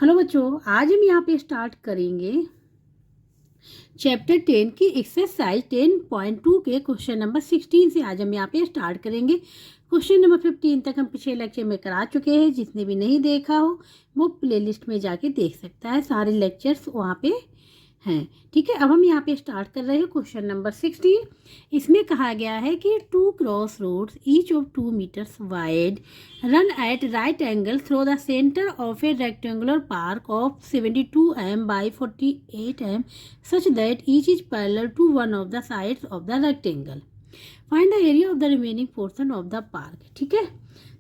Hello बच्चों, आज हम यहाँ पे स्टार्ट करेंगे चैप्टर 10 की एक्सरसाइज 10.2 के क्वेश्चन नंबर 16 से। आज हम यहाँ पे स्टार्ट करेंगे। क्वेश्चन नंबर 15 तक हम पिछले लेक्चर में करा चुके हैं। जिसने भी नहीं देखा हो वो प्लेलिस्ट में जाके देख सकता है, सारे लेक्चर्स वहाँ पे हैं। ठीक है, अब हम यहाँ पे स्टार्ट कर रहे हैं क्वेश्चन नंबर 16। इसमें कहा गया है कि 2 cross roads each of 2 meters wide run at right angle through the centre of a rectangular park of 72 m by 48 m such that each is parallel to one of the sides of the rectangle. Find the area of the remaining portion of the park. ठीक है,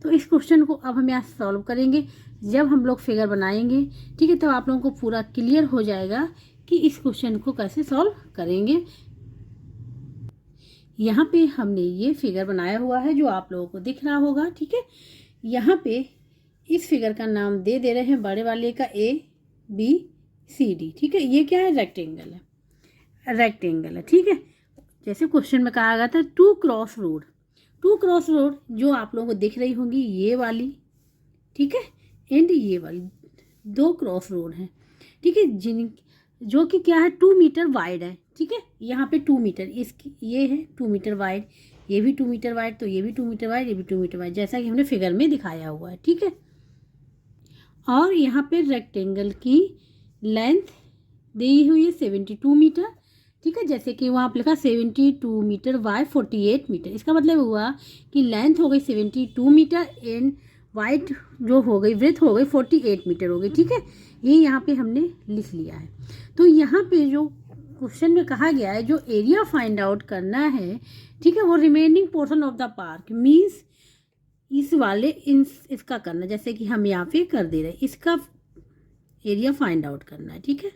तो इस question को अब हम यहाँ solve करेंगे। जब हम लोग फिगर बनाएंगे, ठीक है, तो आप लोगों को पूरा क्लियर हो जाएगा कि इस क्वेश्चन को कैसे सॉल्व करेंगे। यहाँ पे हमने ये फिगर बनाया हुआ है जो आप लोगों को दिख रहा होगा। ठीक है, यहाँ पे इस फिगर का नाम दे रहे हैं बड़े वाले का ABCD। ठीक है, ये क्या है? रेक्टेंगल है, रेक्टेंगल है। ठीक है, जैसे क्वेश्चन में कहा गया था 2 क्रॉस रोड, 2 क्रॉस रोड जो आप लोगों को दिख रही होंगी ये वाली, ठीक है, एंड ये वाली 2 क्रॉस रोड हैं। ठीक है, जो कि क्या है 2 मीटर वाइड है। ठीक है, यहाँ पे 2 मीटर, इसकी ये है 2 मीटर वाइड, ये भी 2 मीटर वाइड, तो ये भी 2 मीटर वाइड, ये भी 2 मीटर वाइड, जैसा कि हमने फिगर में दिखाया हुआ है। ठीक है, और यहाँ पे रेक्टेंगल की लेंथ दी हुई है 72 मीटर। ठीक है, जैसे कि वहाँ पे लिखा 72 मीटर बाय 48 मीटर। इसका मतलब हुआ कि लेंथ हो गई 72 मीटर एंड वाइड जो हो गई, ब्रेथ हो गई 48 मीटर हो गई। ठीक है, ये यहाँ पे हमने लिख लिया है। तो यहाँ पे जो क्वेश्चन में कहा गया है जो एरिया फाइंड आउट करना है, ठीक है, वो remaining portion of the park means इस वाले इसका करना, जैसे कि हम यहाँ पे कर दे रहे हैं, इसका एरिया फाइंड आउट करना है। ठीक है,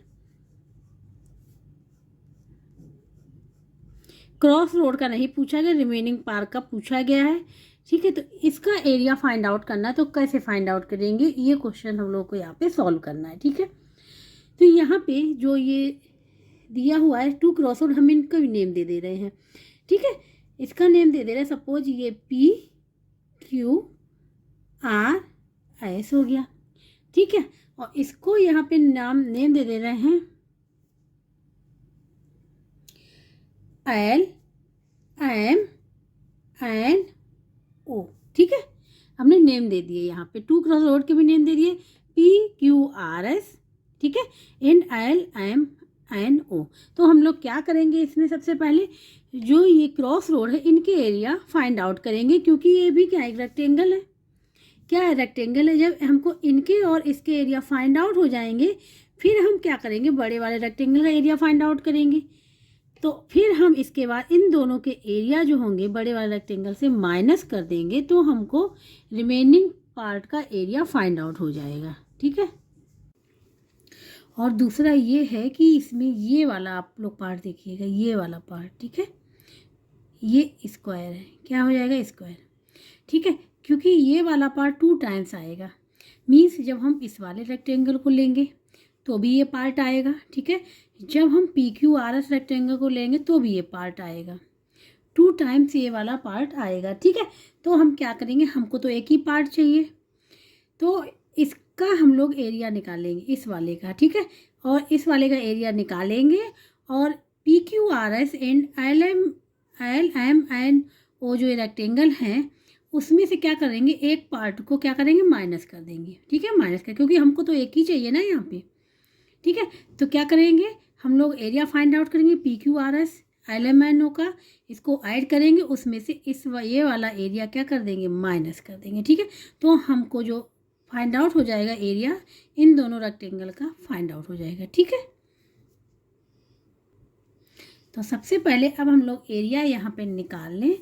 क्रॉस रोड का नहीं पूछा गया, रिमेनिंग पार्क का पूछा गया है। ठीक है, तो इसका एरिया फाइंड आउट करना है, तो कैसे फाइंड आउट करेंगे, ये क्वेश्चन हम लोग को यहाँ पे सॉल्व करना है। ठीक है, तो यहाँ पे जो ये दिया हुआ है 2 क्रॉस रोड, हम इनका भी नेम दे रहे हैं। ठीक है, इसका नेम दे रहे हैं, सपोज ये PQRS हो गया। ठीक है, और इसको यहाँ पे नेम दे रहे हैं LMNO। ठीक है, हमने नेम दे दिए, यहाँ पे 2 क्रॉस रोड के भी नेम दे दिए, PQRS, ठीक है, एंड LMNO। तो हम लोग क्या करेंगे, इसमें सबसे पहले जो ये क्रॉस रोड है इनके एरिया फाइंड आउट करेंगे, क्योंकि ये भी क्या एक रेक्टेंगल है। क्या है? रेक्टेंगल है। जब हमको इनके और इसके एरिया फाइंड आउट हो जाएंगे, फिर हम क्या करेंगे, बड़े वाले रेक्टेंगल का एरिया फाइंड आउट करेंगे। तो फिर हम इसके बाद इन दोनों के एरिया जो होंगे बड़े वाले रेक्टेंगल से माइनस कर देंगे, तो हमको रिमेनिंग पार्ट का एरिया फाइंड आउट हो जाएगा। ठीक है, और दूसरा ये है कि इसमें ये वाला आप लोग पार्ट देखिएगा, ये वाला पार्ट, ठीक है, ये स्क्वायर है, क्या हो जाएगा, स्क्वायर। ठीक है, क्योंकि ये वाला पार्ट 2 टाइम्स आएगा, मीन्स जब हम इस वाले रेक्टेंगल को लेंगे तो भी ये पार्ट आएगा। ठीक है, जब हम PQRS रेक्टेंगल को लेंगे तो भी ये पार्ट आएगा, 2 टाइम्स ये वाला पार्ट आएगा। ठीक है, तो हम क्या करेंगे, हमको तो एक ही पार्ट चाहिए, तो इसका हम लोग एरिया निकालेंगे, इस वाले का। ठीक है, और इस वाले का एरिया निकालेंगे, और PQRS एंड LMNO जो रेक्टेंगल हैं उसमें से क्या करेंगे, एक पार्ट को क्या करेंगे, माइनस कर देंगे। ठीक है, माइनस कर, क्योंकि हमको तो एक ही चाहिए ना यहाँ पे। ठीक है, तो क्या करेंगे, हम लोग एरिया फाइंड आउट करेंगे PQRS LMNO का, इसको ऐड करेंगे, उसमें से ये वाला एरिया क्या कर देंगे, माइनस कर देंगे। ठीक है, तो हमको जो फाइंड आउट हो जाएगा एरिया, इन दोनों रेक्टेंगल का फाइंड आउट हो जाएगा। ठीक है, तो सबसे पहले अब हम लोग एरिया यहाँ पे निकाल लें।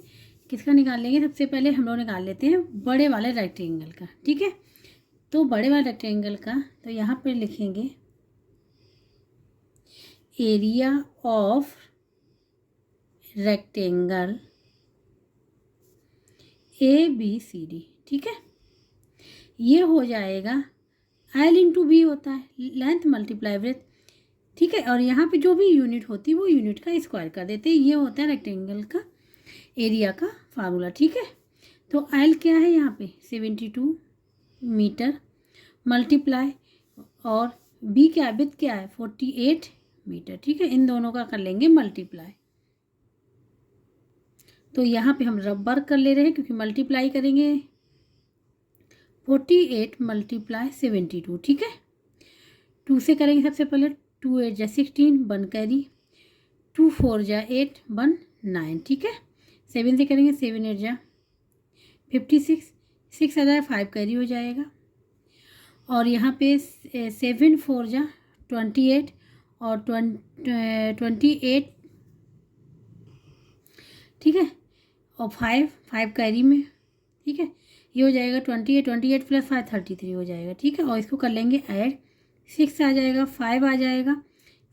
किसका निकाल लेंगे, सबसे पहले हम लोग निकाल लेते हैं बड़े वाले रेक्टेंगल का। ठीक है, तो बड़े वाले रेक्टेंगल का, तो यहाँ पे लिखेंगे एरिया ऑफ रेक्टेंगल ABCD। ठीक है, ये हो जाएगा L इंटू B होता है, लेंथ मल्टीप्लाई ब्रेथ। ठीक है, और यहाँ पे जो भी यूनिट होती है वो यूनिट का स्क्वायर कर देते हैं, ये होता है रेक्टेंगल का एरिया का फार्मूला। ठीक है, तो L क्या है यहाँ पे 72 मीटर मल्टीप्लाई और बी क्या है, विथ क्या है 48 मीटर, ठीक है। इन दोनों का कर लेंगे मल्टीप्लाई। तो यहाँ पे हम रब वर्क कर ले रहे हैं क्योंकि मल्टीप्लाई करेंगे 48 मल्टीप्लाई 72, ठीक है। 2 से करेंगे सबसे पहले, 2 8 जा 16 1 कैरी, 2 4 जा 8 1 9, ठीक है। 7 से करेंगे 7 8 जा 56, 6 आ जाए 5 कैरी हो जाएगा। और यहाँ पे 7 4 जा 28 और 28, ठीक है। और 5 कैरी में, ठीक है। ये हो जाएगा 28 प्लस 5 33 हो जाएगा, ठीक है। और इसको कर लेंगे ऐड, 6 आ जाएगा, 5 आ जाएगा,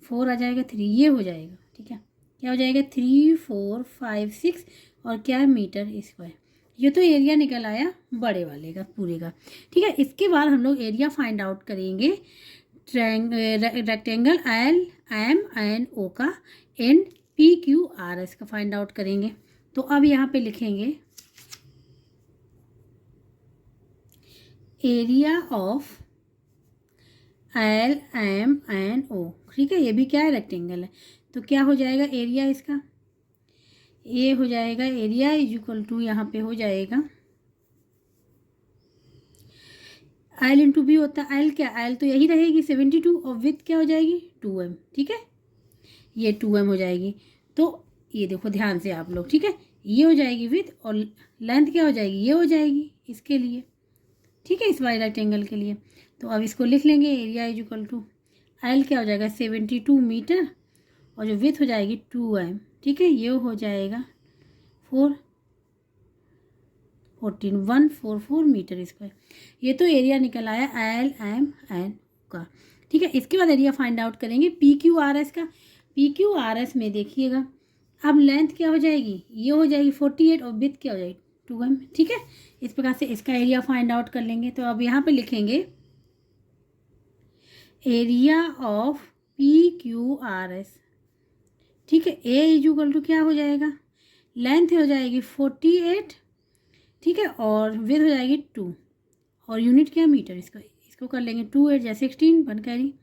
4 आ जाएगा, 3 ये हो जाएगा, ठीक है। क्या हो जाएगा 3 4 5 6 और क्या है मीटर स्क्वायर। ये तो एरिया निकल आया बड़े वाले का पूरे का, ठीक है। इसके बाद हम लोग एरिया फाइंड आउट करेंगे rectangle L M N O का and P Q R S का फाइंड आउट करेंगे। तो अब यहाँ पे लिखेंगे area of L M N O, ठीक है। ये भी क्या है, रेक्टेंगल है। तो क्या हो जाएगा एरिया इसका, ये हो जाएगा एरिया इज इक्वल टू, यहाँ पे हो जाएगा एल इंटू बी होता है। एल क्या, एल तो यही रहेगी 72 और विथ क्या हो जाएगी 2m, ठीक है। ये 2m हो जाएगी। तो ये देखो ध्यान से आप लोग, ठीक है। ये हो जाएगी विथ और लेंथ क्या हो जाएगी, ये हो जाएगी इसके लिए, ठीक है, इस वाले रेक्टेंगल के लिए। तो अब इसको लिख लेंगे area is equal to L क्या हो जाएगा 72 मीटर और जो विथ हो जाएगी 2m, ठीक है। ये हो जाएगा 144 मीटर स्क्वायर। ये तो एरिया निकल आया एल एम एन का, ठीक है। इसके बाद एरिया फाइंड आउट करेंगे पी क्यू आर एस का। पी क्यू आर एस में देखिएगा अब लेंथ क्या हो जाएगी, ये हो जाएगी 48 और विथ क्या हो जाएगी 2m, ठीक है। इस प्रकार से इसका एरिया फाइंड आउट कर लेंगे। तो अब यहाँ पे लिखेंगे area of P Q R S, ठीक है। ए इज इक्वल टू क्या हो जाएगा, लेंथ हो जाएगी 48, ठीक है, और विथ हो जाएगी 2 और यूनिट क्या मीटर, इसको कर लेंगे 2 8 जा 16 1 कैरी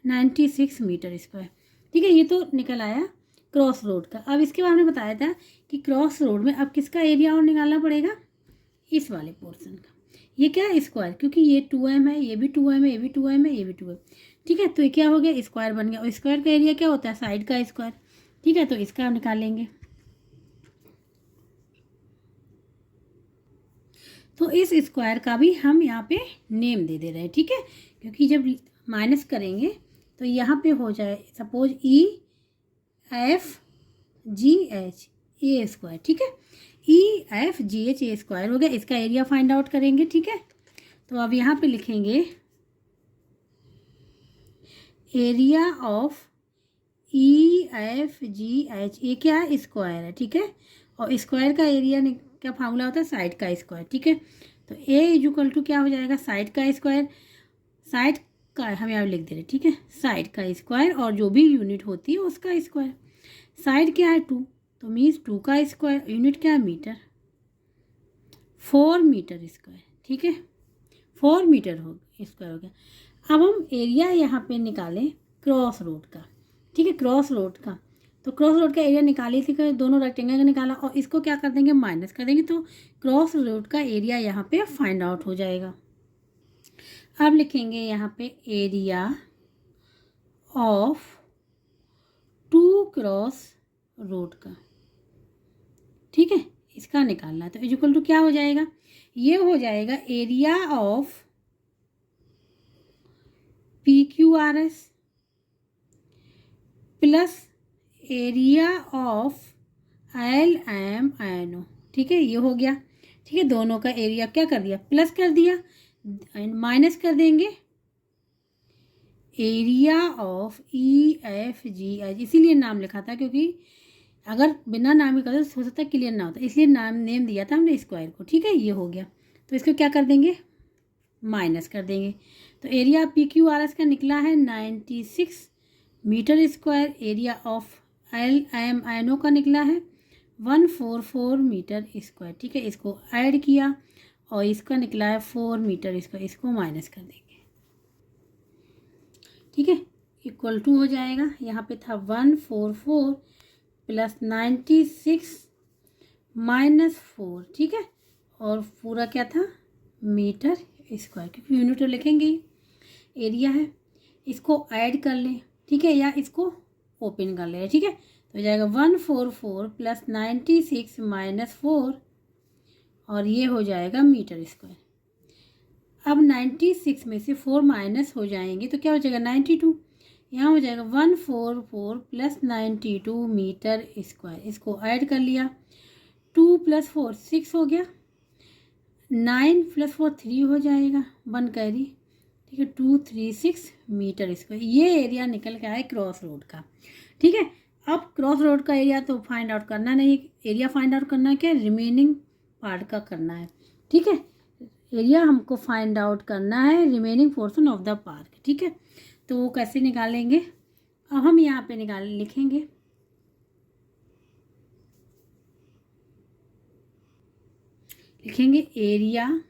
96 मीटर स्क्वायर, ठीक है। ये तो निकल आया क्रॉस रोड का। अब इसके बाद हमने बताया था कि क्रॉस रोड में अब किसका एरिया और निकालना पड़ेगा, इस वाले पोर्शन का। ये क्या है स्क्वायर, क्योंकि ये 2m है, ये भी 2m है, ये भी 2m है, ये भी 2m, ठीक है। तो ये क्या हो गया स्क्वायर बन गया। और स्क्वायर का एरिया क्या होता है, साइड का स्क्वायर, ठीक है। तो इसका निकालेंगे। तो इस स्क्वायर का भी हम यहाँ पे नेम दे रहे हैं, ठीक है। क्योंकि जब माइनस करेंगे तो यहाँ पे हो जाए suppose E F G H A square, ठीक है। E F G H A square हो गया। इसका एरिया फाइंड आउट करेंगे, ठीक है। तो अब यहाँ पे लिखेंगे area of E F G H, ये क्या है स्क्वायर है, ठीक है। और स्क्वायर का एरिया क्या फार्मूला होता है, साइड का स्क्वायर, ठीक है। तो ए इज इक्वल टू क्या हो जाएगा, साइड का स्क्वायर, साइड का हम यहाँ लिख दे रहे, ठीक है, साइड का स्क्वायर और जो भी यूनिट होती है उसका स्क्वायर। साइड क्या है 2, तो मीन्स 2 का स्क्वायर, यूनिट क्या है मीटर, 4 मीटर स्क्वायर, ठीक है। 4 मीटर हो स्क्वायर हो गया। अब हम एरिया यहाँ पे निकालें क्रॉस रोड का, ठीक है, क्रॉस रोड का। तो क्रॉस रोड का एरिया निकाली थी, दोनों रेक्टेंगल का निकाला और इसको क्या कर देंगे माइनस कर देंगे। तो क्रॉस रोड का एरिया यहाँ पे फाइंड आउट हो जाएगा। अब लिखेंगे यहाँ पे एरिया ऑफ 2 क्रॉस रोड का, ठीक है, इसका निकालना है। तो इक्वल टू क्या हो जाएगा, ये हो जाएगा area of P Q R S plus area of L M N O, ठीक है। ये हो गया, ठीक है। दोनों का एरिया क्या कर दिया, प्लस कर दिया, माइनस कर देंगे area of E F G H, इसीलिए नाम लिखा था क्योंकि अगर बिना नाम का हो सकता है क्लियर ना होता, इसलिए नेम दिया था हमने स्क्वायर को, ठीक है। ये हो गया। तो इसको क्या कर देंगे, माइनस कर देंगे। तो area P Q R S का निकला है 96 meter square. Area of L M N O का निकला है 144 मीटर स्क्वायर, ठीक है। इसको ऐड किया और इसका निकला है 4 मीटर स्क्वायर, इसको माइनस कर देंगे। ठीक है, इक्वल टू हो जाएगा, यहाँ पे था 144 प्लस 96 माइनस 4, ठीक है, और पूरा क्या था मीटर स्क्वायर, क्योंकि यूनिट तो लिखेंगे ही, एरिया है, इसको ऐड कर लें, ठीक है, या इसको ओपन कर लें, ठीक है, तो हो जाएगा 144 प्लस 96 माइनस 4 और ये हो जाएगा मीटर स्क्वायर। अब 96 में से 4 माइनस हो जाएंगे तो क्या हो जाएगा 92, यहाँ हो जाएगा 144 प्लस 92 मीटर स्क्वायर, इसको ऐड कर लिया, 2 प्लस 4 6 हो गया, 9 प्लस 4 3 हो जाएगा, 1 कैरी, ठीक है, 236 मीटर स्क्वायर। ये एरिया निकल के आया क्रॉस रोड का, ठीक है। अब क्रॉस रोड का एरिया तो फाइंड आउट करना नहीं, एरिया फाइंड आउट करना है क्या, रिमेनिंग पार्ट का करना है, ठीक है, एरिया हमको फाइंड आउट करना है remaining portion of the park, ठीक है। तो वो कैसे निकालेंगे, अब हम यहाँ पे लिखेंगे area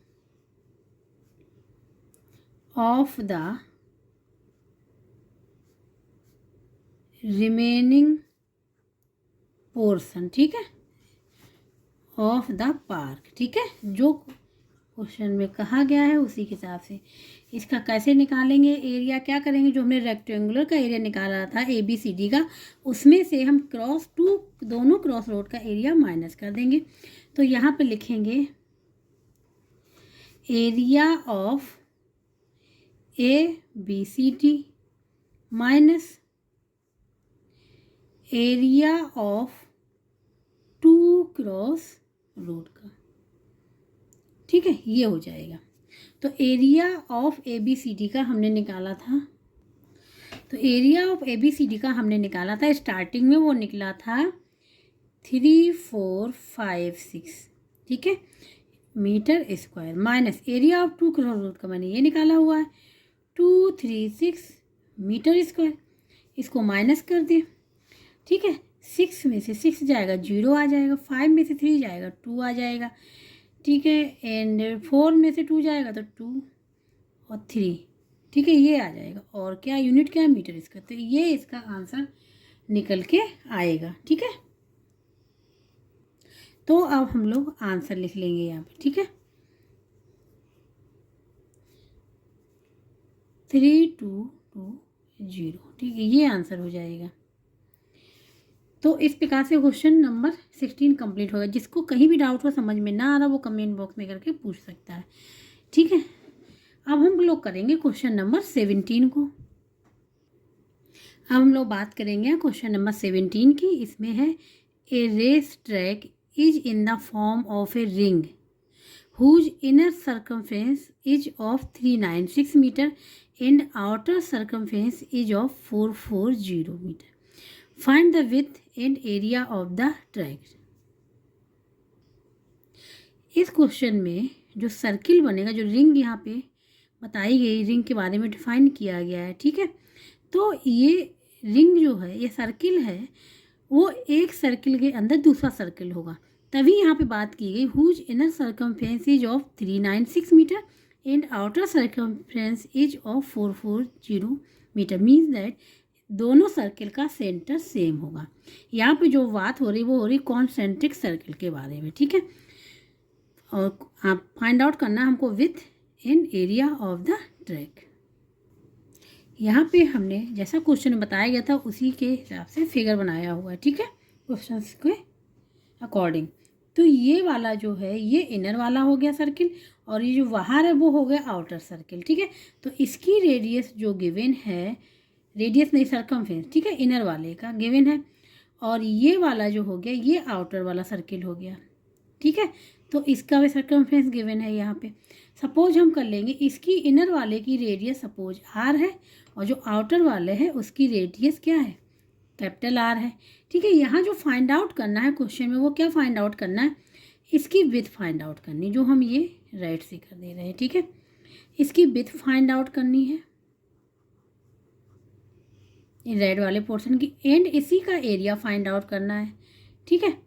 of the remaining portion, ठीक है, ऑफ द पार्क, ठीक है, जो क्वेश्चन में कहा गया है उसी के हिसाब से इसका कैसे निकालेंगे एरिया, क्या करेंगे, जो हमने रेक्टेंगुलर का एरिया निकाला था ABCD का, उसमें से हम दोनों क्रॉस रोड का एरिया माइनस कर देंगे। तो यहाँ पे लिखेंगे area of ABCD minus area of 2 cross road का, ठीक है, ये हो जाएगा। तो एरिया ऑफ ABCD का हमने निकाला था, तो एरिया ऑफ ABCD का हमने निकाला था स्टार्टिंग में, वो निकला था 3456, ठीक है, meter square, minus area of 2 cross road का मैंने ये निकाला हुआ है 236 मीटर स्क्वायर, इसको माइनस कर दें, ठीक है, 6 में से 6 जाएगा 0 आ जाएगा, 5 में से 3 जाएगा 2 आ जाएगा, ठीक है, एंड 4 में से 2 जाएगा तो 2 और 3, ठीक है, ये आ जाएगा, और क्या यूनिट क्या है मीटर स्क्वायर, तो ये इसका आंसर निकल के आएगा, ठीक है। तो अब हम लोग आंसर लिख लेंगे यहाँ पे, ठीक है, 3220, ठीक है, ये आंसर हो जाएगा। तो इस प्रकार से क्वेश्चन नंबर 16 कंप्लीट होगा। जिसको कहीं भी डाउट हो, समझ में ना आ रहा, वो कमेंट बॉक्स में करके पूछ सकता है, ठीक है। अब हम लोग करेंगे क्वेश्चन नंबर 17 को। अब हम लोग बात करेंगे क्वेश्चन नंबर 17 की। इसमें है a race track is in the form of a ring whose inner circumference is of 396 meter and outer circumference is of 440 meter. Find the width and area of the track. इस question में जो circle बनेगा, जो ring यहाँ पे बताई गई, ring के बारे में डिफाइन किया गया है, ठीक है। तो ये रिंग जो है, ये सर्किल है, वो एक सर्किल के अंदर दूसरा सर्किल होगा, तभी यहाँ पे बात की गई whose inner circumference is of 396 meter and outer circumference is of 440 meter, means that दोनों सर्किल का सेंटर सेम होगा। यहाँ पे जो बात हो रही वो हो रही कॉन्सेंट्रिक सर्किल के बारे में, ठीक है। और आप फाइंड आउट करना हमको with and area of the track. यहाँ पे हमने जैसा क्वेश्चन में बताया गया था उसी के हिसाब से फिगर बनाया हुआ है, ठीक है, क्वेश्चन के अकॉर्डिंग। तो ये वाला जो है ये इनर वाला हो गया सर्किल, और ये जो बाहर है वो हो गया आउटर सर्किल, ठीक है। तो इसकी रेडियस जो गिवन है, रेडियस नहीं सर्कमफ्रेंस, ठीक है, इनर वाले का गिवन है, और ये वाला जो हो गया ये आउटर वाला सर्किल हो गया, ठीक है। तो इसका भी सर्कमफ्रेंस गिवन है यहाँ पे। सपोज हम कर लेंगे इसकी इनर वाले की रेडियस सपोज R है, और जो आउटर वाले है उसकी रेडियस क्या है, कैपिटल R है, ठीक है। यहाँ जो फाइंड आउट करना है क्वेश्चन में वो क्या फाइंड आउट करना है, इसकी विड्थ फाइंड आउट करनी, जो हम ये राइट से कर दे रहे हैं, ठीक है। इसकी विड्थ फाइंड आउट करनी है रेड वाले पोर्शन की, एंड इसी का एरिया फाइंड आउट करना है, ठीक है।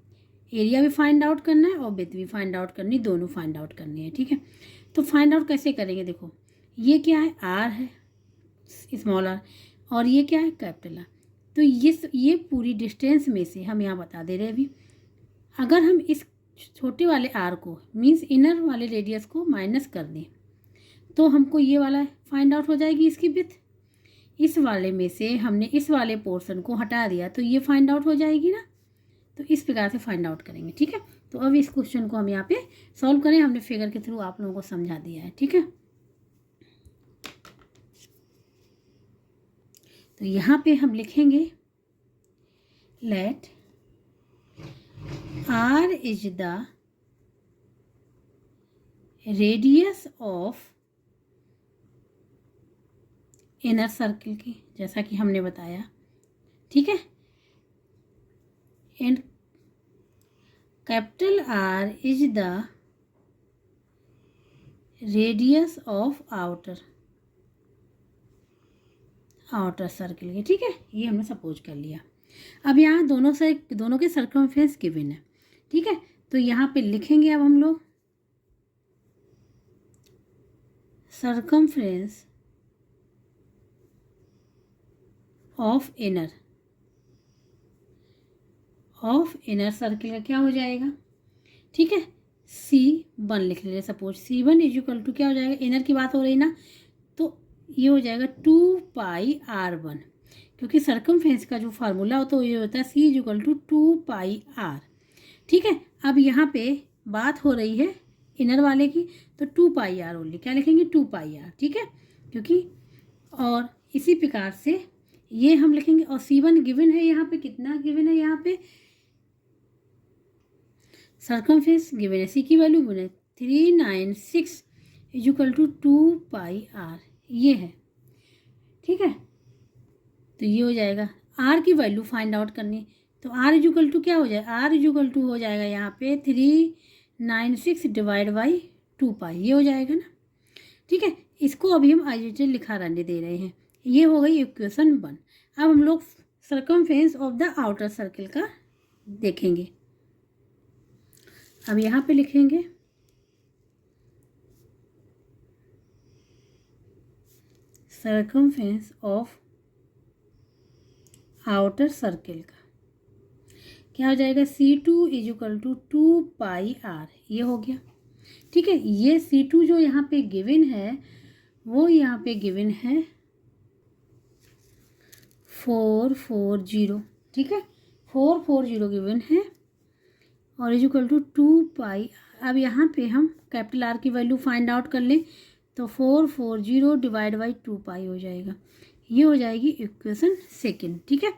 एरिया भी फाइंड आउट करना है और विड्थ भी फाइंड आउट करनी, दोनों फाइंड आउट करनी है, ठीक है। तो फाइंड आउट कैसे करेंगे, देखो ये क्या है R है, स्मॉल आर, और ये क्या है कैपिटल आर। तो ये पूरी डिस्टेंस में से हम यहाँ बता दे रहे हैं अभी, अगर हम इस छोटे वाले आर को मीन्स इनर वाले रेडियस को माइनस कर दें तो हमको ये वाला फाइंड आउट हो जाएगी इसकी विड्थ। इस वाले में से हमने इस वाले पोर्शन को हटा दिया तो ये फाइंड आउट हो जाएगी ना। तो इस प्रकार से फाइंड आउट करेंगे, ठीक है। तो अब इस क्वेश्चन को हम यहाँ पे सॉल्व करें, हमने फिगर के थ्रू आप लोगों को समझा दिया है, ठीक है। तो यहाँ पे हम लिखेंगे let R is the radius of inner circle की, जैसा कि हमने बताया, ठीक है। And capital R is the radius of outer circle की, ठीक है। ये हमने सपोज कर लिया। अब यहाँ दोनों के सर्कमफेरेंस गिवन है, ठीक है। तो यहाँ पे लिखेंगे अब हम लोग सर्कमफेरेंस ऑफ इनर सर्किल का क्या हो जाएगा, ठीक है। C1 लिख लीजिए, suppose C1 is equal to क्या हो जाएगा, इनर की बात हो रही ना, तो ये हो जाएगा 2πr1, क्योंकि सर्कमफेरेंस का जो फार्मूला हो तो ये होता है C is equal to 2πr, ठीक है। अब यहाँ पे बात हो रही है इनर वाले की, तो 2πr ओनली क्या लिखेंगे 2πr, ठीक है। क्योंकि और इसी प्रकार से ये हम लिखेंगे, और C1 गिवन है यहाँ पे, कितना गिवन है यहाँ पे, सर्कमफेरेंस गिवन है, C की वैल्यू गिवन है 396 इज इक्वल टू 2πr, ये है, ठीक है। तो ये हो जाएगा, R की वैल्यू फाइंड आउट करनी, तो R इज इक्वल टू क्या हो जाएगा, R इज इक्वल टू हो जाएगा यहाँ पे 396 डिवाइड बाई 2π, ये हो जाएगा ना, ठीक है। इसको अभी हम आइसोलेटेड लिखा रहने दे रहे हैं। ये हो गई इक्वेशन 1। अब हम लोग circumference of the outer circle का देखेंगे। अब यहाँ पे लिखेंगे सर्कमफेरेंस ऑफ आउटर सर्किल का क्या हो जाएगा, C2 is equal to 2πr, ये हो गया, ठीक है। ये C2 जो यहाँ पे गिवन है वो यहाँ पे गिवन है 440, ठीक है, 440 गिवन है, और इज इक्वल टू 2π। अब यहाँ पे हम कैपिटल R की वैल्यू फाइंड आउट कर लें तो 440 डिवाइड बाई 2π हो जाएगा, ये हो जाएगी इक्वेशन 2, ठीक है।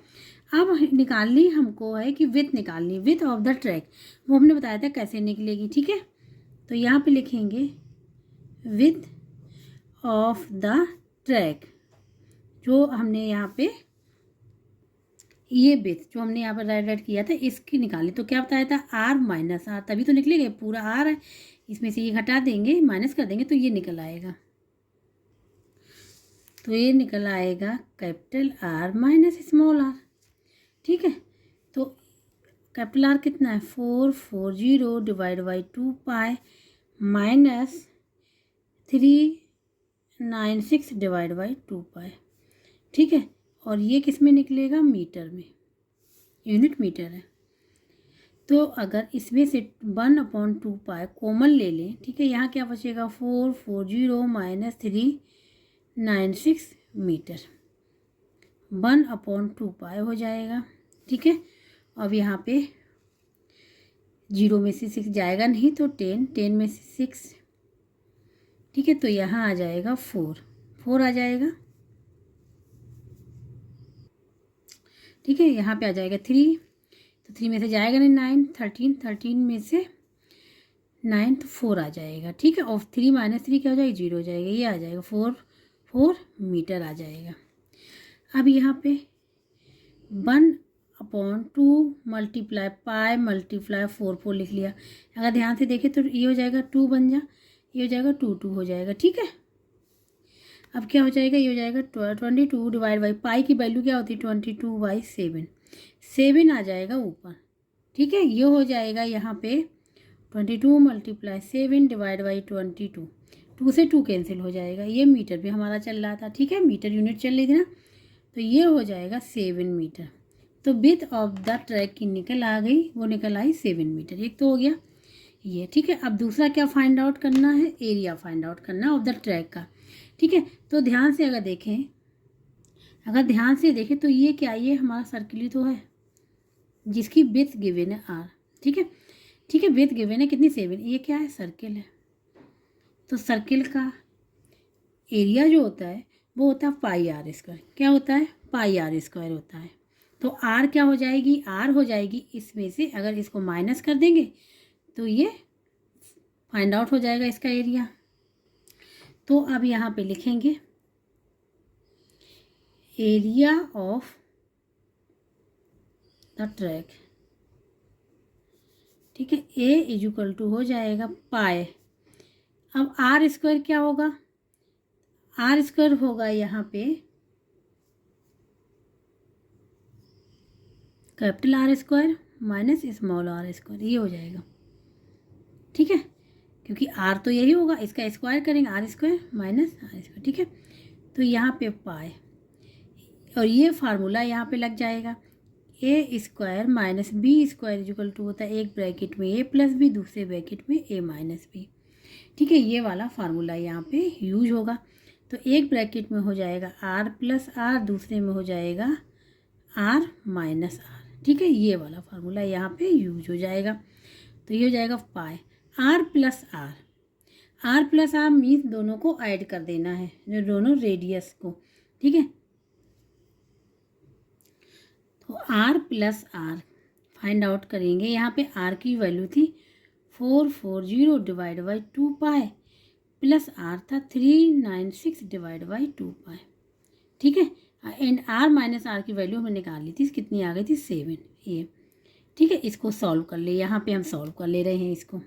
अब निकालनी हमको है कि विड्थ निकालनी, विड्थ ऑफ द ट्रैक, वो हमने बताया था कैसे निकलेगी, ठीक है। तो यहाँ पे लिखेंगे विड्थ ऑफ द ट्रैक, जो हमने यहाँ पे ये विड्थ जो हमने यहाँ पर राइट किया था इसकी निकाली, तो क्या बताया था R माइनस R, तभी तो निकलेगा, पूरा R है, इसमें से ये घटा देंगे माइनस कर देंगे तो ये निकल आएगा, तो ये निकल आएगा capital R minus small r, ठीक है। तो कैपिटल R कितना है 440 divide by 2π minus 396 divide by 2π, ठीक है। और ये किस में निकलेगा, मीटर में, यूनिट मीटर है। तो अगर इसमें से 1/2π कॉमन ले लें, ठीक है, यहाँ क्या बचेगा 440 माइनस 396 मीटर, 1/2π हो जाएगा, ठीक है। अब यहाँ पे 0 में से 6 जाएगा नहीं तो 10 में से 6, ठीक है। तो यहाँ आ जाएगा 4 आ जाएगा, ठीक है। यहाँ पे आ जाएगा 3, तो 3 में से जाएगा नहीं 9, 13 में से 9 तो 4 आ जाएगा, ठीक है। और 3 माइनस 3 क्या हो जाएगा 0 हो जाएगा, ये आ जाएगा 4 मीटर आ जाएगा। अब यहाँ पे 1/2 मल्टीप्लाई पाई मल्टीप्लाई 4 लिख लिया। अगर ध्यान से देखें तो ये हो जाएगा 2 बन जा, ये हो जाएगा 2 हो जाएगा, ठीक है। अब क्या हो जाएगा, ये हो जाएगा 22 डिवाइड बाई पाई की वैल्यू क्या होती है 22/7, 7 आ जाएगा ऊपर, ठीक है। ये हो जाएगा यहाँ पे 22 मल्टीप्लाई 7 डिवाइड बाई 22 2 से 2 कैंसिल हो जाएगा, ये मीटर भी हमारा चल रहा था, ठीक है, मीटर यूनिट चल रही थी ना, तो ये हो जाएगा 7 मीटर। तो विड्थ ऑफ द ट्रैक की निकल आ गई, वो निकल आई 7 मीटर, एक तो हो गया ये, ठीक है। अब दूसरा क्या फाइंड आउट करना है, एरिया फाइंड आउट करना ऑफ द ट्रैक का, ठीक है। तो ध्यान से अगर देखें, तो ये क्या, ये हमारा सर्किल ही तो है जिसकी विड्थ गिवन है r, ठीक है, ठीक है, विड्थ गिवन है कितनी 7, ये क्या है, सर्किल है। तो सर्किल का एरिया जो होता है वो होता है पाई आर स्क्वायर, क्या होता है, पाई आर स्क्वायर होता है। तो आर क्या हो जाएगी, आर हो जाएगी इसमें से, अगर इसको माइनस कर देंगे तो ये फाइंड आउट हो जाएगा इसका एरिया। तो अब यहाँ पे लिखेंगे एरिया ऑफ द ट्रैक, ठीक है, ए इज इक्वल टू हो जाएगा पाए। अब आर स्क्वायर क्या होगा, आर स्क्वायर होगा यहाँ पे capital R square minus small R square, ये हो जाएगा, ठीक है, क्योंकि आर तो यही होगा, इसका स्क्वायर करेंगे, R square minus R square, ठीक है। तो यहाँ पे पाए और ये फार्मूला यहाँ पे लग जाएगा, A square minus B square equal to होता है एक ब्रैकेट में ए प्लस बी, दूसरे ब्रैकेट में ए माइनस बी, ठीक है, ये वाला फार्मूला यहाँ पे यूज होगा। तो एक ब्रैकेट में हो जाएगा आर प्लस आर, दूसरे में हो जाएगा आर माइनस आर, ठीक है, ये वाला फार्मूला यहाँ पे यूज हो जाएगा। तो ये हो जाएगा pi R plus R, R plus R means दोनों को ऐड कर देना है, जो दोनों रेडियस को, ठीक है। तो R plus R find out करेंगे, यहाँ पे आर की वैल्यू थी 440 डिवाइड बाई 2 पाए, प्लस आर था 396 डिवाइड बाई 2 पाए, ठीक है। एंड आर माइनस आर की वैल्यू हमने निकाल ली थी, कितनी आ गई थी 7, ये, ठीक है। इसको सॉल्व कर ले, यहाँ पे हम सॉल्व कर ले रहे हैं इसको,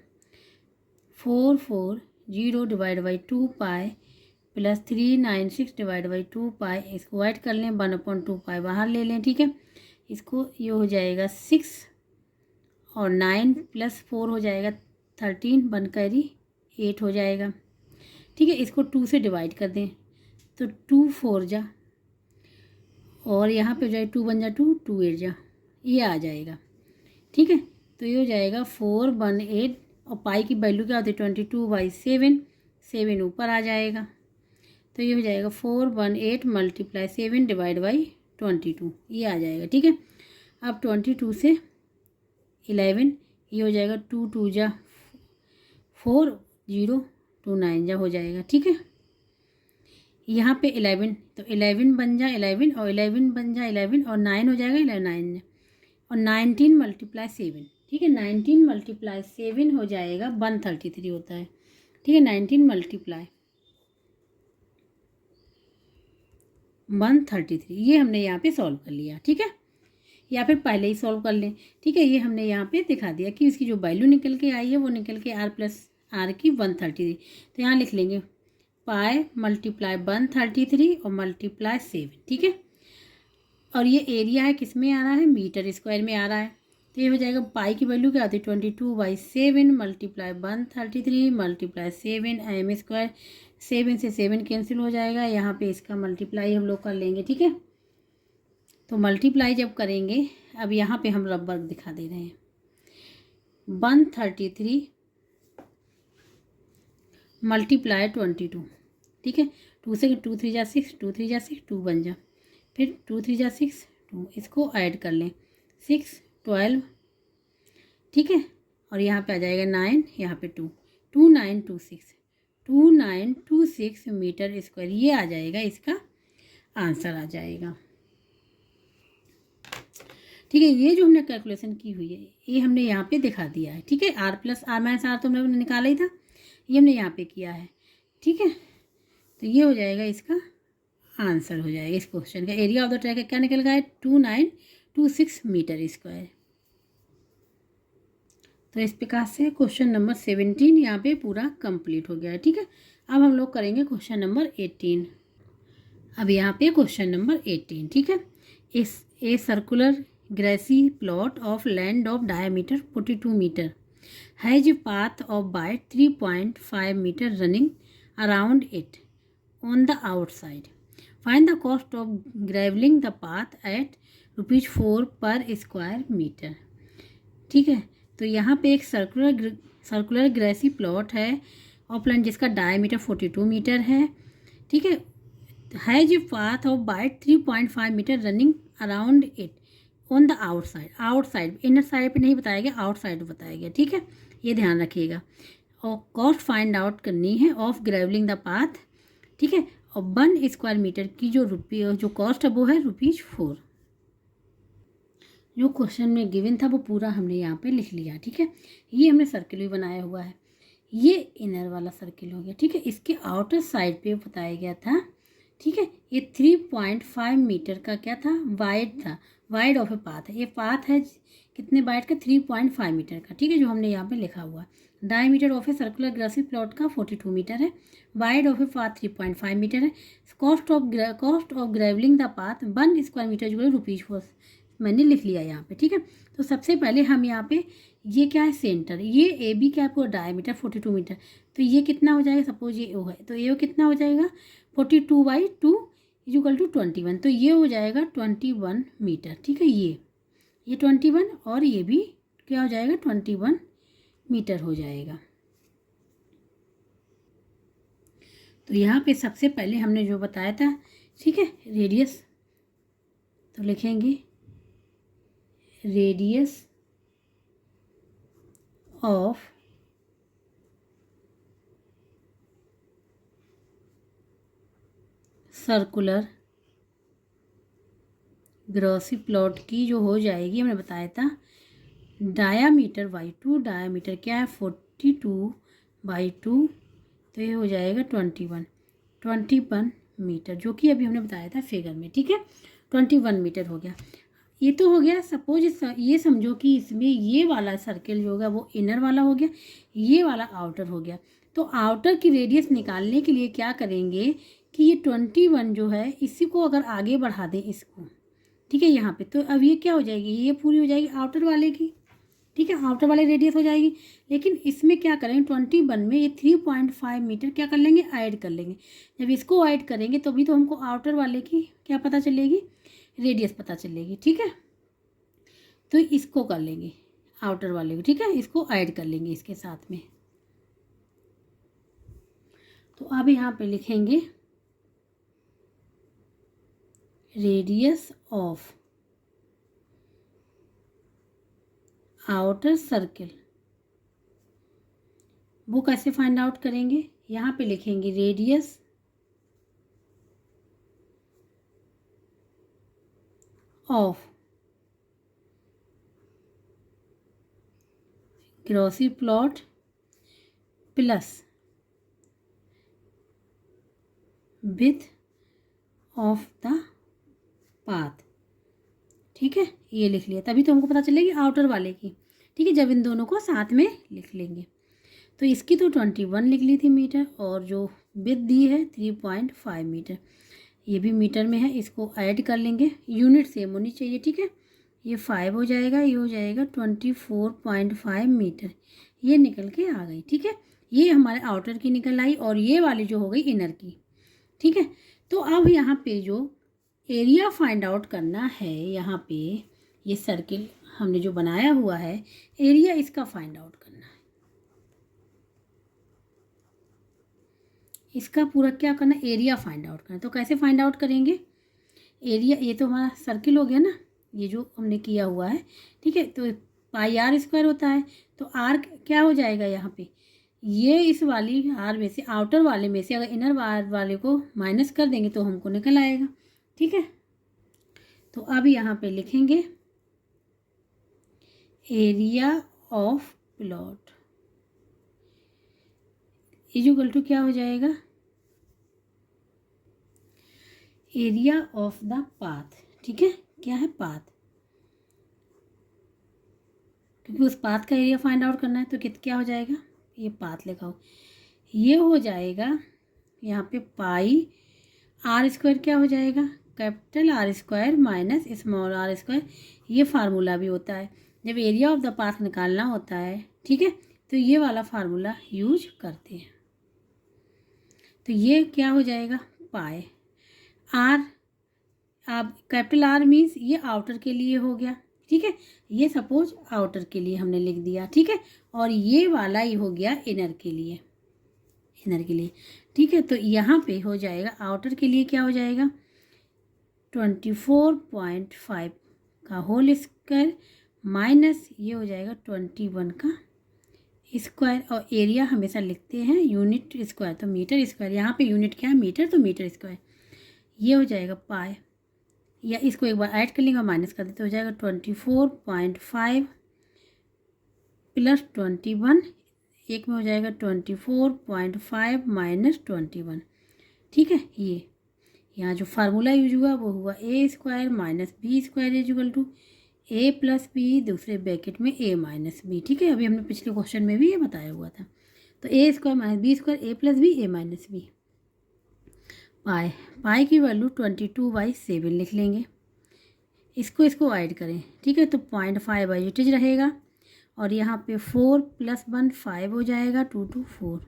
440 divide by 2 pi plus 396 divide by 2 पाए, इसको ऐड कर लें, 1/2 पाए बाहर ले लें, ठीक है। इसको ये हो जाएगा 6 और 9 प्लस 4 हो जाएगा 13, 1 कैरी 8 हो जाएगा, ठीक है। इसको 2 से डिवाइड कर दें तो 2 4 जा, और यहाँ पे हो जाए 2 1 जा 2, 2 8 जा, ये आ जाएगा, ठीक है। तो ये हो जाएगा 418, और पाई की वैल्यू क्या होती है 22/7, 7 ऊपर आ जाएगा, तो ये हो जाएगा 418 मल्टीप्लाई 7 डिवाइड बाई 22, ये आ जाएगा, ठीक है। अब 22 से 11, ये हो जाएगा 2 2 जा 4, 0 2 9 जा हो जाएगा, ठीक है। यहाँ पे 11, तो 11 बन जा 11, और 11 बन जा 11, और 9 हो जाएगा 11 9 और 19 मल्टीप्लाई 7, ठीक है, 19 मल्टीप्लाई 7 हो जाएगा 133 होता है, ठीक है, 19 मल्टीप्लाई 133, ये हमने यहाँ पे सॉल्व कर लिया, ठीक है, या फिर पहले ही सॉल्व कर लें, ठीक है। ये हमने यहाँ पे दिखा दिया कि इसकी जो वैल्यू निकल के आई है वो निकल के आर प्लस आर की 133, तो यहाँ लिख लेंगे पाए मल्टीप्लाई 133 और मल्टीप्लाई 7, ठीक है। और ये एरिया है किस में आ रहा है, मीटर स्क्वायर में आ रहा है, तो ये हो जाएगा पाई की वैल्यू क्या होती है 22/7 मल्टीप्लाई 133 मल्टीप्लाई 7 एम स्क्वायर, 7 से 7 कैंसिल हो जाएगा, यहाँ पे इसका मल्टीप्लाई हम लोग कर लेंगे, ठीक है। तो मल्टीप्लाई जब करेंगे, अब यहाँ पे हम रबर दिखा दे रहे हैं, 133 मल्टीप्लाई 22, ठीक है, 2 से 2 3 जा 6, 2 3 जा 6, 2 बन जा, फिर 2 3 जा 6 2, इसको ऐड कर लें 6 12, ठीक है, और यहाँ पे आ जाएगा 9, यहाँ पे 2 2926 मीटर स्क्वायर, ये आ जाएगा, इसका आंसर आ जाएगा, ठीक है। ये जो हमने कैलकुलेशन की हुई है ये हमने यहाँ पे दिखा दिया है, ठीक है। R plus R minus R तो हमने निकाला ही था, ये हमने यहाँ पे किया है, ठीक है। तो ये हो जाएगा, इसका आंसर हो जाएगा इस क्वेश्चन का। एरिया ऑफ द ट्रैक क्या निकल गया है 2926 मीटर स्क्वायर। तो इस प्रकार से क्वेश्चन नंबर 17 यहाँ पे पूरा कंप्लीट हो गया है, ठीक है। अब हम लोग करेंगे क्वेश्चन नंबर 18। अब यहाँ पे क्वेश्चन नंबर 18, ठीक है। इस a circular grassy plot of land of diameter 42 meter has path of by 3.5 meter running around it on the outside. Find the cost of graveling the path at ₹4 per square meter. ठीक है, तो यहाँ पे एक circular grassy plot है ऑपलैंड जिसका diameter 42 metre है. ठीक है जो path of width 3.5 meter running around it on the outside inner side पे नहीं बताया गया, आउटसाइड बताया गया. ठीक है, ये ध्यान रखिएगा. और कॉस्ट फाइंड आउट करनी है ऑफ ग्रेवलिंग द पाथ. ठीक है, और 1 स्क्वायर मीटर की जो कॉस्ट है वो है ₹4. जो क्वेश्चन में गिवन था वो पूरा हमने यहाँ पे लिख लिया. ठीक है, ये हमने सर्किल भी बनाया हुआ है. ये इनर वाला सर्किल हो गया. ठीक है, इसके आउटर साइड पे बताया गया था. ठीक है, ये 3.5 मीटर का क्या था, वाइड था. वाइड ऑफ ए पाथ है. ये पाथ है कितने वाइड का, 3.5 मीटर का. ठीक है, जो हमने यहाँ पे लिखा हुआ. Diameter of a circular grassy plot का 42 मीटर है. Wide of a path 3.5 metre है. Cost of gravelling the path 1 square metre जो है ₹4 मैंने लिख लिया यहाँ पे. ठीक है, तो सबसे पहले हम यहाँ पे ये क्या है सेंटर, ये ए बी क्या है पूरा डायमीटर 42 मीटर. तो ये कितना हो जाएगा, सपोज ये ओ है तो ये कितना हो जाएगा 42/2 इक्वल टू 21. तो ये हो जाएगा 21 मीटर. ठीक है, ये 21 और ये भी क्या हो जाएगा 21 मीटर हो जाएगा. तो यहाँ पे सबसे पहले हमने जो बताया था, ठीक है, रेडियस तो लिखेंगे radius of circular grassy plot की जो हो जाएगी हमने बताया था डायामीटर बाई 2. डायामीटर क्या है 42/2. तो ये हो जाएगा 21 मीटर जो कि अभी हमने बताया था फिगर में. ठीक है, 21 मीटर हो गया. ये तो हो गया. सपोज ये समझो कि इसमें ये वाला सर्किल जो होगा वो इनर वाला हो गया, ये वाला आउटर हो गया. तो आउटर की रेडियस निकालने के लिए क्या करेंगे कि ये 21 जो है इसी को अगर आगे बढ़ा दें इसको. ठीक है, यहाँ पे तो अब ये क्या हो जाएगी, ये पूरी हो जाएगी आउटर वाले की. ठीक है, आउटर वाले रेडियस हो जाएगी. लेकिन इसमें क्या करेंगे 21 में ये 3.5 मीटर क्या कर लेंगे, ऐड कर लेंगे. जब इसको ऐड करेंगे तो भी तो हमको आउटर वाले की क्या पता चलेगी, रेडियस पता चलेगी. ठीक है, तो इसको कर लेंगे आउटर वाले को. ठीक है, इसको ऐड कर लेंगे इसके साथ में. तो अब यहाँ पे लिखेंगे रेडियस ऑफ आउटर सर्किल. वो कैसे फाइंड आउट करेंगे, यहाँ पे लिखेंगे radius of grassy plot plus width of the path. ठीक है, ये लिख लिया. तभी तो हमको पता चलेगी आउटर वाले की. ठीक है, जब इन दोनों को साथ में लिख लेंगे. तो इसकी तो 21 लिख ली थी मीटर और जो विड्थ दी है 3.5 मीटर. ये भी मीटर में है, इसको ऐड कर लेंगे. यूनिट सेम होनी चाहिए. ठीक है, ये 5 हो जाएगा, ये हो जाएगा 24.5 मीटर. ये निकल के आ गई. ठीक है, ये हमारे आउटर की निकल आई और ये वाली जो हो गई इनर की. ठीक है, तो अब यहाँ पे जो एरिया फाइंड आउट करना है, यहाँ पे ये सर्किल हमने जो बनाया हुआ है एरिया इसका फाइंड आउट करना है. इसका पूरा क्या करना है, एरिया फाइंड आउट करना है. तो कैसे फाइंड आउट करेंगे एरिया, ये तो हमारा सर्किल हो गया ना, ये जो हमने किया हुआ है. ठीक है, तो πr² होता है. तो r क्या हो जाएगा यहाँ पे, ये इस वाली r में से आउटर वाले में से अगर इनर वाले को माइनस कर देंगे तो हमको निकल आएगा. ठीक है, तो अब यहाँ पे लिखेंगे area of plot equal to क्या हो जाएगा, एरिया ऑफ द पाथ. ठीक है, क्या है पाथ, क्योंकि उस पाथ का एरिया फाइंड आउट करना है. तो क्या हो जाएगा, ये पाथ लिखा हो, ये हो जाएगा यहाँ पे πr² क्या हो जाएगा, capital R² minus small r². ये फार्मूला भी होता है जब एरिया ऑफ द पाथ निकालना होता है. ठीक है, तो ये वाला फार्मूला यूज करते हैं. तो ये क्या हो जाएगा पाए। आर, आप कैपिटल आर मीन्स ये आउटर के लिए हो गया, ठीक है, ये सपोज आउटर के लिए हमने लिख दिया, ठीक है, और ये वाला ही हो गया इनर के लिए, इनर के लिए, ठीक है। तो यहाँ पे हो जाएगा आउटर के लिए क्या हो जाएगा 24.5 का होल स्क्वायर माइनस ये हो जाएगा 21 का स्क्वायर, और एरिया हमेशा लिखते हैं यूनिट स्क्वायर, तो मीटर स्क्वायर, यहाँ पे यूनिट क्या है मीटर, तो मीटर स्क्वायर, ये हो जाएगा पाए, या इसको एक बार ऐड कर लेंगे और माइनस कर देते हो जाएगा 24.5 प्लस 21, एक में हो जाएगा 24.5 माइनस 21, ठीक है। ये यहाँ जो फार्मूला यूज हुआ वो हुआ A square minus B square equal to A plus B, दूसरे ब्रैकेट में ए माइनस बी, ठीक है। अभी हमने पिछले क्वेश्चन में भी ये बताया हुआ था। तो ए स्क्वायर माइनस बी स्क्वायर ए प्लस बी ए माइनस बी, पाए, पाए की वैल्यू 22/7 लिख लेंगे, इसको ऐड करें, ठीक है। तो 0.5 बाई इट इज रहेगा, और यहाँ पे 4 + 1 5 हो जाएगा 2 to 4,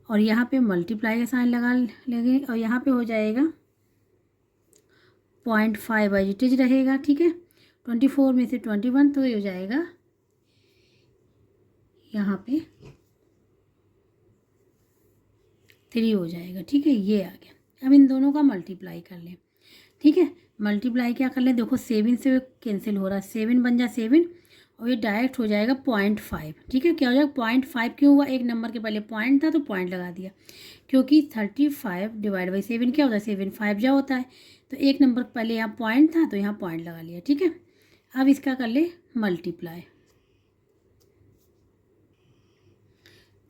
और यहाँ पे मल्टीप्लाई का साइन लगा लेंगे, और यहाँ पे हो जाएगा 0.5 बाई इट इज रहेगा, ठीक है। 24 में से 21 तो ये हो जाएगा यहाँ पे 3 हो जाएगा, ठीक है। ये आ गया। अब इन दोनों का मल्टीप्लाई कर लें, ठीक है। मल्टीप्लाई क्या कर लें, देखो 7 से कैंसिल हो रहा है, 7 बन जा 7, और ये डायरेक्ट हो जाएगा 0.5, ठीक है। क्या हो जाएगा 0.5 क्यों हुआ, एक नंबर के पहले पॉइंट था तो पॉइंट लगा दिया, क्योंकि 35 / 7 क्या होता है 7 5 जा होता है, तो एक नंबर पहले यहाँ पॉइंट था तो यहाँ पॉइंट लगा लिया, ठीक है। अब इसका कर ले मल्टीप्लाई,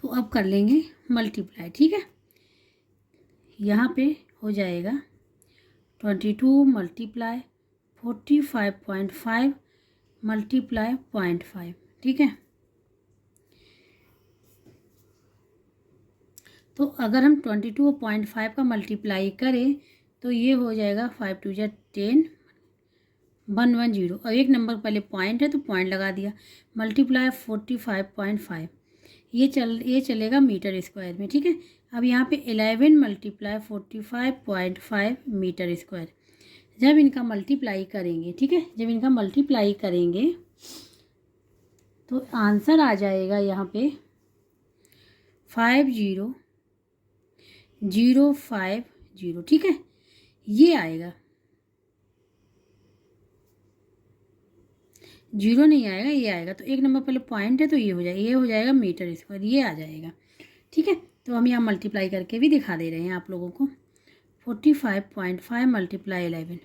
तो अब कर लेंगे मल्टीप्लाई, ठीक है। यहाँ पे हो जाएगा 22 मल्टीप्लाई 45.5 मल्टीप्लाई 0.5, ठीक है। तो अगर हम 22 और 0.5 का मल्टीप्लाई करें तो ये हो जाएगा 5 2 जा 10 110, और एक नंबर पहले पॉइंट है तो पॉइंट लगा दिया, मल्टीप्लाई 45.5, ये चलेगा मीटर स्क्वायर में, ठीक है। अब यहाँ पे 11 मल्टीप्लाई 45.5 मीटर स्क्वायर, जब इनका मल्टीप्लाई करेंगे, ठीक है, जब इनका मल्टीप्लाई करेंगे तो आंसर आ जाएगा यहाँ पे 50,050, ठीक है, ये आएगा, 0 नहीं आएगा, ये आएगा। तो एक नंबर पहले पॉइंट है तो ये हो जाएगा मीटर स्क्वायर, ये आ जाएगा, ठीक है। तो हम यहाँ मल्टीप्लाई करके भी दिखा दे रहे हैं आप लोगों को, 45.5 मल्टीप्लाई 11,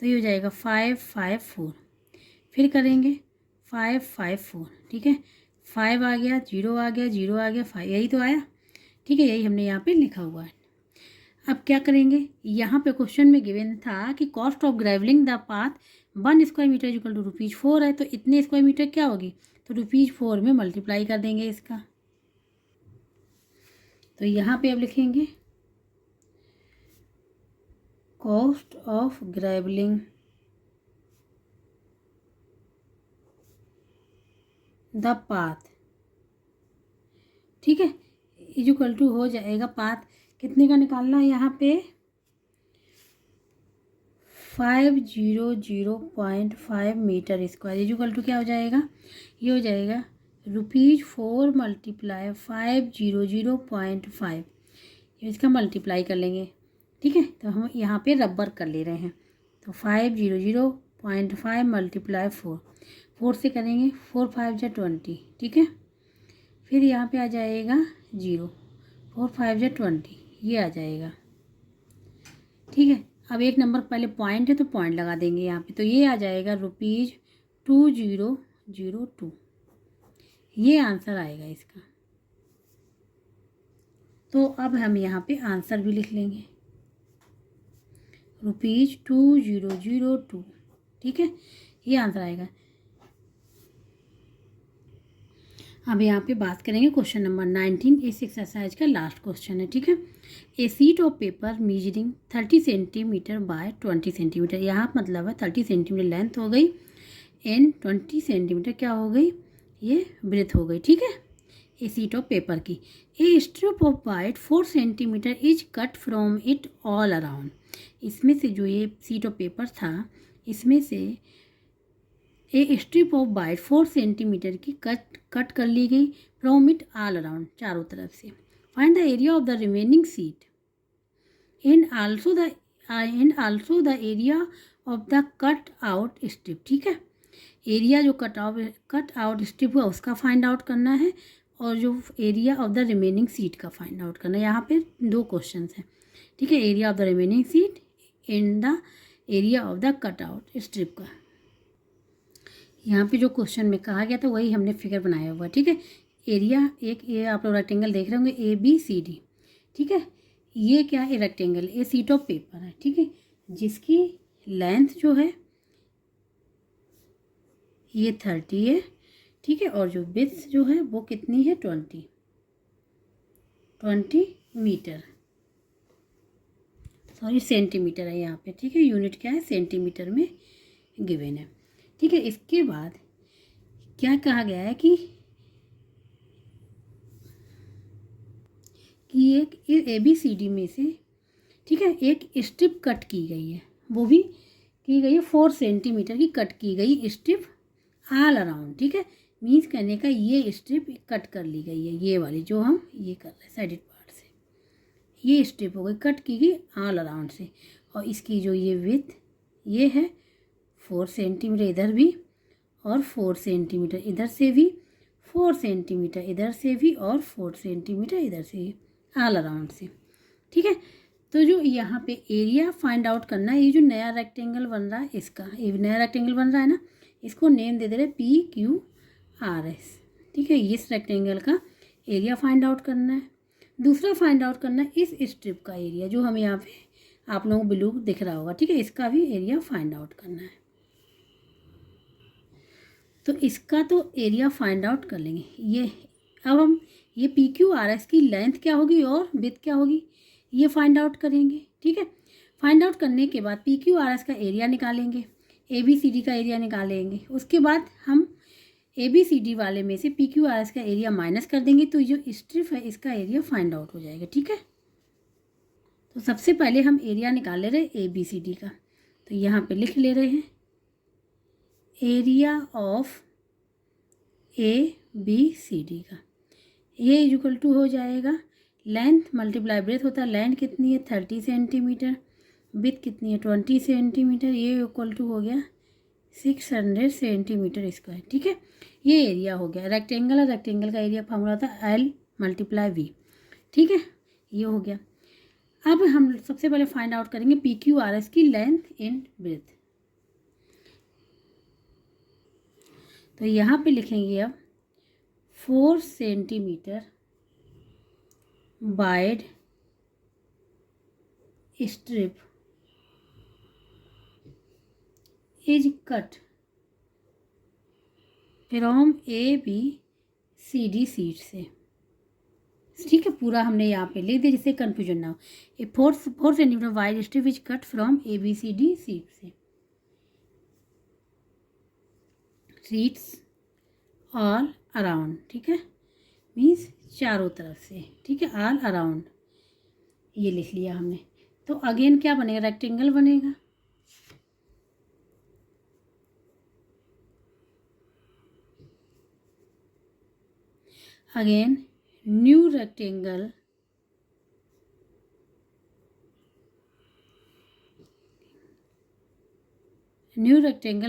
तो ये हो जाएगा 554, फिर करेंगे 554, ठीक है, 5 आ गया, 0 आ गया, 0 आ गया, 5, यही तो आया, ठीक है, यही हमने यहाँ पे लिखा हुआ है। अब क्या करेंगे, यहाँ पे क्वेश्चन में गिवन था कि cost of gravelling the path 1 square metre equal to ₹4 है, तो इतने स्क्वायर मीटर क्या होगी, तो ₹4 में मल्टीप्लाई कर देंगे इसका। तो यहाँ पे अब लिखेंगे cost of gravelling the path, ठीक है, इक्वल टू हो जाएगा पाथ कितने का निकालना है यहाँ पे 500.5 मीटर स्क्वायर इक्वल टू क्या हो जाएगा, ये हो जाएगा ₹4 मल्टीप्लाई 500.5, इसका मल्टीप्लाई कर लेंगे, ठीक है। तो हम यहाँ पे रबर कर ले रहे हैं, तो 500.5 मल्टीप्लाई 4 से करेंगे, 4 5 जा 20, ठीक है, फिर यहाँ पे आ जाएगा 0, 4 5 जा 20, ये आ जाएगा, ठीक है। अब एक नंबर पहले पॉइंट है तो पॉइंट लगा देंगे यहाँ पे, तो ये आ जाएगा ₹2002, ये आंसर आएगा इसका। तो अब हम यहाँ पे आंसर भी लिख लेंगे ₹2002, ठीक है, ये आंसर आएगा। अब यहाँ पे बात करेंगे क्वेश्चन नंबर 19, इस एक्सरसाइज का लास्ट क्वेश्चन है, ठीक है। A sheet of paper measuring 30 centimetre by 20 centimetre, यहाँ मतलब है 30 सेंटीमीटर लेंथ हो गई एंड 20 सेंटीमीटर क्या हो गई, ये ब्रेथ हो गई, ठीक है, ए सीट ऑफ पेपर की। A strip of width 4 centimetre is cut from it all around. इसमें से जो ये सीट ऑफ पेपर था, इसमें से ए स्ट्रिप ऑफ वाइट 4 सेंटीमीटर की कट कर ली गई फ्रॉम इट ऑल अराउंड, चारों तरफ से। Find the area of the remaining seat and also the area of the cut out strip. ठीक है, एरिया जो कट आउट स्ट्रिप हुआ उसका फाइंड आउट करना है, और जो area of the remaining seat का फाइंड आउट करना है। यहाँ पे 2 क्वेश्चंस हैं। ठीक है, area of the remaining seat and the area of the cut out strip का। यहाँ पे जो क्वेश्चन में कहा गया था वही हमने फिगर बनाया हुआ। ठीक है, एरिया एक ये आप लोग रेक्टेंगल देख रहे होंगे ABCD। ठीक है, ये क्या है, रेक्टेंगल, ये सीट ऑफ पेपर है। ठीक है, जिसकी लेंथ जो है ये 30 है। ठीक है, और जो विड्थ जो है वो कितनी है, 20 मीटर, सॉरी सेंटीमीटर है यहाँ पे। ठीक है, यूनिट क्या है, सेंटीमीटर में गिवन है। ठीक है, इसके बाद क्या कहा गया है कि एक ABCD में से, ठीक है, एक स्ट्रिप कट की गई है, वो भी की गई है 4 सेंटीमीटर की कट की गई स्ट्रिप ऑल अराउंड। ठीक है, मीन्स कहने का ये स्ट्रिप कट कर ली गई है, ये वाली जो हम ये कर रहे हैं साइडेड पार्ट से, ये स्ट्रिप हो गई कट की गई ऑल अराउंड से। और इसकी जो ये विड्थ ये है 4 सेंटीमीटर इधर भी, और 4 सेंटीमीटर इधर से भी, 4 सेंटीमीटर इधर से भी, और 4 सेंटीमीटर इधर से भी, ऑल अराउंड से। ठीक है, तो जो यहाँ पे एरिया फाइंड आउट करना है, ये जो नया रेक्टेंगल बन रहा है इसका, ये नया रेक्टेंगल बन रहा है ना, इसको नेम दे दे रहे PQRS। ठीक है, इस रेक्टेंगल का एरिया फाइंड आउट करना है। दूसरा फाइंड आउट करना है इस स्ट्रिप का एरिया, जो हमें यहाँ पे आप लोगों को ब्लू दिख रहा होगा। ठीक है, इसका भी एरिया फाइंड आउट करना है। तो इसका तो एरिया फाइंड आउट कर लेंगे। ये अब हम ये PQRS की लेंथ क्या होगी और विड्थ क्या होगी, ये फाइंड आउट करेंगे। ठीक है, फाइंड आउट करने के बाद PQRS का एरिया निकालेंगे, ABCD का एरिया निकालेंगे। उसके बाद हम ABCD वाले में से PQRS का एरिया माइनस कर देंगे, तो जो स्ट्रिप है इसका एरिया फाइंड आउट हो जाएगा। ठीक है, तो सबसे पहले हम एरिया निकाल ले रहे हैं ABCD का, तो यहाँ पे लिख ले रहे हैं एरिया ऑफ ABCD का, ये इक्वल टू हो जाएगा लेंथ मल्टीप्लाई ब्रेथ होता है, लेंथ कितनी है 30 सेंटीमीटर, विड्थ कितनी है 20 सेंटीमीटर, ये इक्वल टू हो गया 600 सेंटीमीटर स्क्वायर। ठीक है, ये एरिया हो गया। रेक्टेंगल है, रेक्टेंगल का एरिया फॉर्मूला था L × V। ठीक है, ये हो गया। अब हम सबसे पहले फाइंड आउट करेंगे PQRS की लेंथ एंड ब्रेथ। तो यहाँ पे लिखेंगे अब 4 centimetre wide strip is cut from ABCD seat से। ठीक है, पूरा हमने यहाँ पे लिख दिया जिससे कन्फ्यूजन ना हो। ए 4 centimetre wide strip is cut from ABCD seat से, सीट्स ऑल अराउंड। ठीक है, मीन्स चारों तरफ से। ठीक है, ऑल अराउंड ये लिख लिया हमने। तो अगेन क्या बनेगा, रेक्टेंगल बनेगा। अगेन न्यू रेक्टेंगल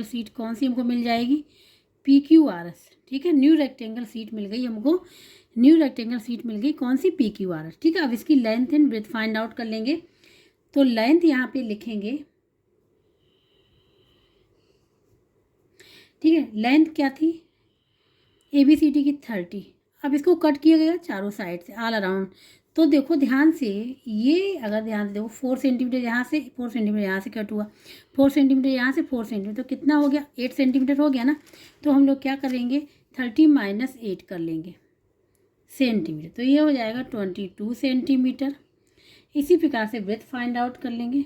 सीट कौन सी हमको मिल जाएगी, PQRS। ठीक है, न्यू रेक्टेंगल सीट मिल गई हमको, न्यू रेक्टेंगल सीट मिल गई कौन सी, PQRS। ठीक है, अब इसकी length and breadth find out कर लेंगे। तो लेंथ यहाँ पे लिखेंगे, ठीक है, लेंथ क्या थी ABCD की 30। अब इसको कट किया गया चारों साइड से ऑल अराउंड। तो देखो ध्यान से, ये अगर ध्यान से देखो 4 सेंटीमीटर यहाँ से, 4 सेंटीमीटर यहाँ से कट हुआ, 4 सेंटीमीटर यहाँ से, 4 सेंटीमीटर, तो कितना हो गया 8 सेंटीमीटर हो गया ना। तो हम लोग क्या करेंगे 30 - 8 कर लेंगे सेंटीमीटर, तो ये हो जाएगा 22 सेंटीमीटर। इसी प्रकार से ब्रेथ फाइंड आउट कर लेंगे।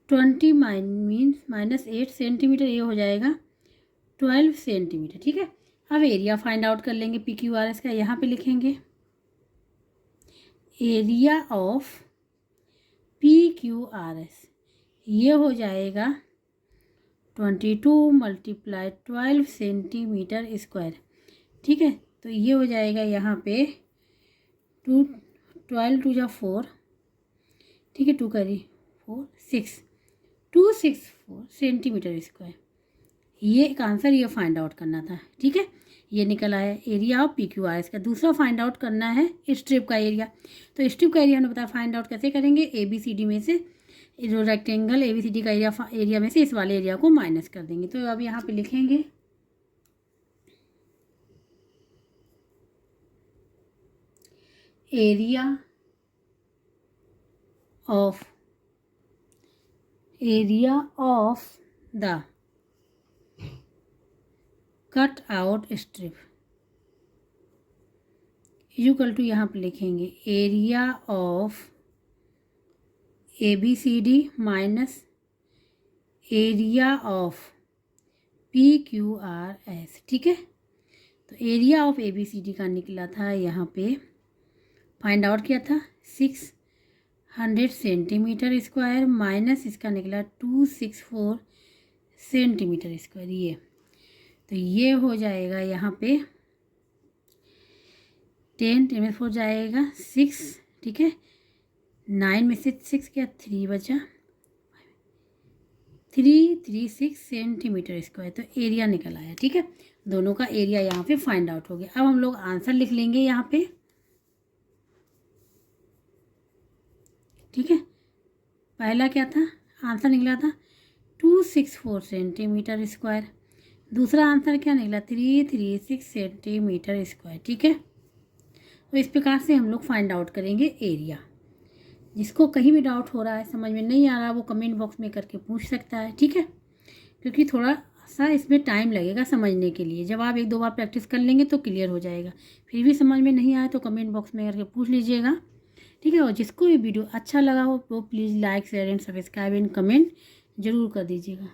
20 मीन्स -8 सेंटीमीटर, ये हो जाएगा 12 सेंटीमीटर। ठीक है, अब एरिया फाइंड आउट कर लेंगे PQRS का। यहाँ पे लिखेंगे एरिया ऑफ PQRS, ये हो जाएगा 22 × 12 सेंटीमीटर स्क्वायर। ठीक है, तो ये हो जाएगा यहाँ पे 12 2 जा 4, ठीक है, 2 करी 4 6 264 सेंटीमीटर स्क्वायर। ये एक आंसर ये फाइंड आउट करना था। ठीक है, ये निकल आया एरिया ऑफ PQRS का। दूसरा फाइंड आउट करना है स्ट्रिप का एरिया। तो स्ट्रिप का एरिया हमने बताया फाइंड आउट कैसे करेंगे, ABCD में से जो रेक्टेंगल ABCD का एरिया में से इस वाले एरिया को माइनस कर देंगे। तो अब यहाँ पे लिखेंगे area of the cut out strip equal to, यहाँ पे लिखेंगे area of ABCD minus area of PQRS। ठीक है, तो एरिया ऑफ ABCD का निकला था, यहाँ पे फाइंड आउट किया था 600 सेंटीमीटर स्क्वायर माइनस इसका निकला 264 सेंटीमीटर स्क्वायर। ये तो ये हो जाएगा यहाँ पे 10 में 4 जाएगा 6। ठीक है, 9 में से 6 क्या 3 बचा, 336 सेंटीमीटर स्क्वायर। तो एरिया निकल आया। ठीक है, दोनों का एरिया यहाँ पे फाइंड आउट हो गया। अब हम लोग आंसर लिख लेंगे यहाँ पे। ठीक है, पहला क्या था, आंसर निकला था 264 सेंटीमीटर स्क्वायर। दूसरा आंसर क्या निकला 336 सेंटीमीटर स्क्वायर। ठीक है, तो इस प्रकार से हम लोग फाइंड आउट करेंगे एरिया। जिसको कहीं भी डाउट हो रहा है, समझ में नहीं आ रहा, वो कमेंट बॉक्स में करके पूछ सकता है। ठीक है, क्योंकि थोड़ा सा इसमें टाइम लगेगा समझने के लिए। जब आप 1-2 बार प्रैक्टिस कर लेंगे तो क्लियर हो जाएगा। फिर भी समझ में नहीं आए तो कमेंट बॉक्स में करके पूछ लीजिएगा। ठीक है, और जिसको भी वीडियो अच्छा लगा हो वो please like share and subscribe and comment ज़रूर कर दीजिएगा।